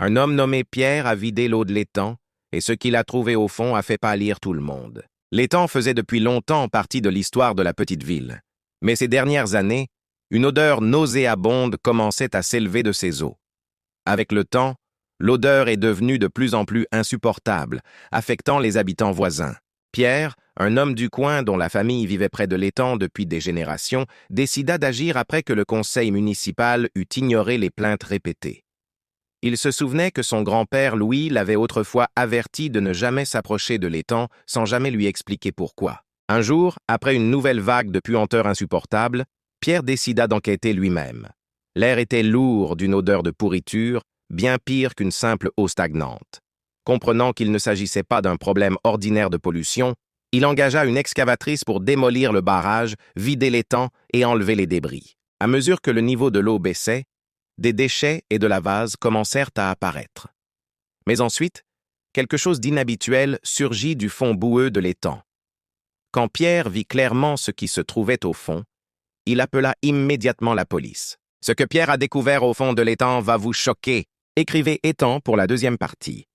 Un homme nommé Pierre a vidé l'eau de l'étang, et ce qu'il a trouvé au fond a fait pâlir tout le monde. L'étang faisait depuis longtemps partie de l'histoire de la petite ville. Mais ces dernières années, une odeur nauséabonde commençait à s'élever de ses eaux. Avec le temps, l'odeur est devenue de plus en plus insupportable, affectant les habitants voisins. Pierre, un homme du coin dont la famille vivait près de l'étang depuis des générations, décida d'agir après que le conseil municipal eut ignoré les plaintes répétées. Il se souvenait que son grand-père Louis l'avait autrefois averti de ne jamais s'approcher de l'étang sans jamais lui expliquer pourquoi. Un jour, après une nouvelle vague de puanteur insupportable, Pierre décida d'enquêter lui-même. L'air était lourd d'une odeur de pourriture, bien pire qu'une simple eau stagnante. Comprenant qu'il ne s'agissait pas d'un problème ordinaire de pollution, il engagea une excavatrice pour démolir le barrage, vider l'étang et enlever les débris. À mesure que le niveau de l'eau baissait, des déchets et de la vase commencèrent à apparaître. Mais ensuite, quelque chose d'inhabituel surgit du fond boueux de l'étang. Quand Pierre vit clairement ce qui se trouvait au fond, il appela immédiatement la police. « Ce que Pierre a découvert au fond de l'étang va vous choquer. Écrivez étang pour la deuxième partie. »